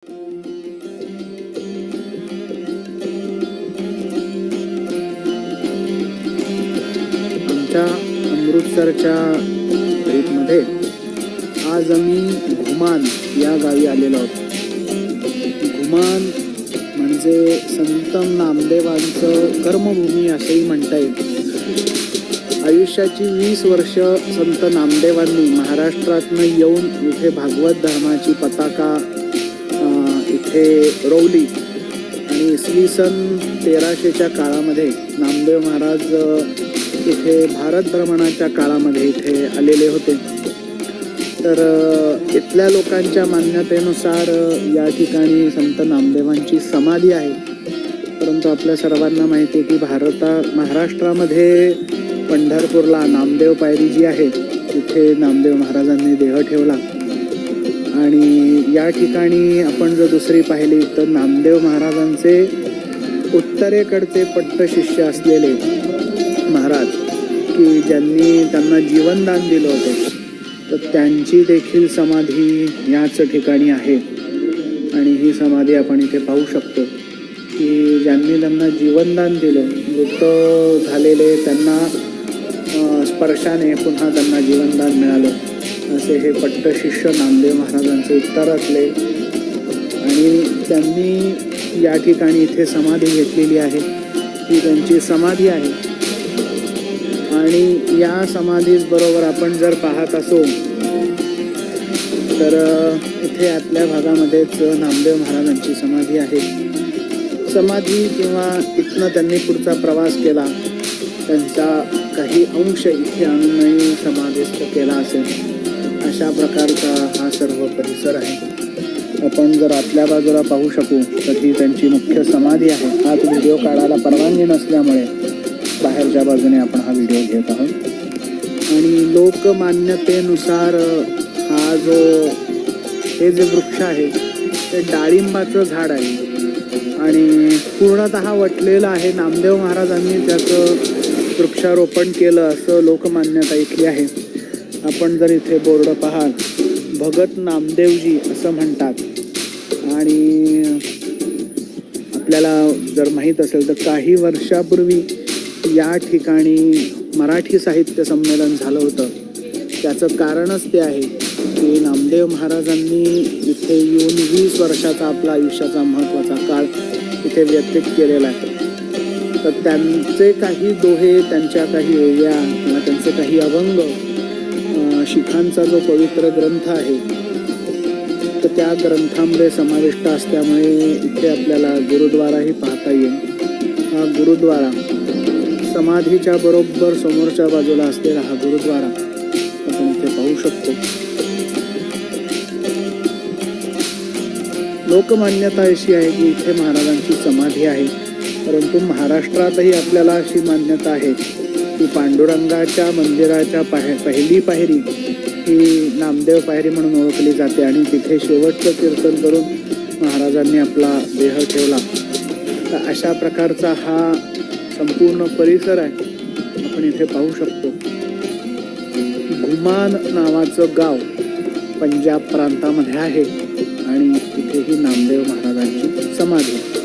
आमच्या अमृतसरच्या ट्रीपमध्ये आज आम्ही घुमान या गावी आलेलो आहोत. घुमान म्हणजे संत नामदेवांचं कर्मभूमी असंही म्हणता येईल. आयुष्याची 20 वर्ष संत नामदेवांनी महाराष्ट्रातनं येऊन इथे भागवत धर्माची पताका इथे रोवली आणि इसवी सन 1300च्या काळामध्ये नामदेव महाराज इथे भारत भ्रमणाच्या काळामध्ये इथे आलेले होते. तर इथल्या लोकांच्या मान्यतेनुसार या ठिकाणी संत नामदेवांची समाधी आहे. परंतु आपल्या सर्वांना माहिती आहे की महाराष्ट्रामध्ये पंढरपूरला नामदेव पायरी जी आहे तिथे नामदेव महाराजांनी देह ठेवला. आणि या ठिकाणी आपण जर दुसरी पाहिली तर नामदेव महाराजांचे उत्तरेकडचे पट्ट शिष्य असलेले महाराज की ज्यांनी त्यांना जीवनदान दिलं होतं, तर त्यांची देखील समाधी याच ठिकाणी आहे. आणि ही समाधी आपण इथे पाहू शकतो की ज्यांनी त्यांना जीवनदान दिलं, मृत झालेले त्यांना स्पर्शाने पुन्हा त्यांना जीवनदान मिळालं, असे हे पट्ट शिष्य नामदेव महाराजांचे उत्तरातले. आणि त्यांनी या ठिकाणी इथे समाधी घेतलेली आहे. ही त्यांची समाधी आहे. आणि या समाधीच बरोबर आपण जर पाहत असो तर इथे आतल्या भागामध्येच नामदेव महाराजांची समाधी आहे. समाधी किंवा इथनं त्यांनी पुढचा प्रवास केला, त्यांचा काही अंश इथे आणूनही समाधिस्थ केला असेल, अशा प्रकारचा हा सर्व परिसर आहे. आपण जर आतल्या बाजूला पाहू शकू तर ही त्यांची मुख्य समाधी आहे. आत व्हिडिओ काढायला परवानगी नसल्यामुळे बाहेरच्या बाजूने आपण हा व्हिडिओ घेत आहोत. आणि लोकमान्यतेनुसार हा हे जे वृक्ष आहे ते डाळिंबाचं झाड आहे आणि पूर्णतः वटलेलं आहे. नामदेव महाराजांनी त्याचं वृक्षारोपण केलं असं लोकमान्यता इथली आहे. आपण जर इथे बोर्ड पाहाल, भगत नामदेवजी असं म्हणतात. आणि आपल्याला जर माहीत असेल तर काही वर्षापूर्वी या ठिकाणी मराठी साहित्य संमेलन झालं होतं. त्याचं कारणच ते आहे की नामदेव महाराजांनी इथे येऊन 20 वर्षाचा आपला आयुष्याचा महत्त्वाचा काळ इथे व्यतीत केलेला आहे. तर त्यांचे काही दोहे, त्यांच्या काही ओव्या किंवा त्यांचे काही अभंग शिखांचा जो पवित्र ग्रंथ आहे तर त्या ग्रंथामध्ये समाविष्ट असल्यामुळे इथे आपल्याला गुरुद्वाराही पाहता येईल. हा गुरुद्वारा समाधीच्या बरोबर समोरच्या बाजूला असलेला हा गुरुद्वारा आपण इथे पाहू शकतो. लोकमान्यता अशी आहे की इथे महाराजांची समाधी आहे. परंतु महाराष्ट्रातही आपल्याला अशी मान्यता आहे की पांडुरंगाच्या मंदिराच्या पहिली पायरी ही नामदेव पायरी म्हणून ओळखली जाते आणि तिथे शेवटचं कीर्तन करून महाराजांनी आपला देह ठेवला. तर अशा प्रकारचा हा संपूर्ण परिसर आहे. आपण इथे पाहू शकतो. घुमान नावाचं गाव पंजाब प्रांतामध्ये आहे आणि तिथेही नामदेव महाराजांची समाधी आहे.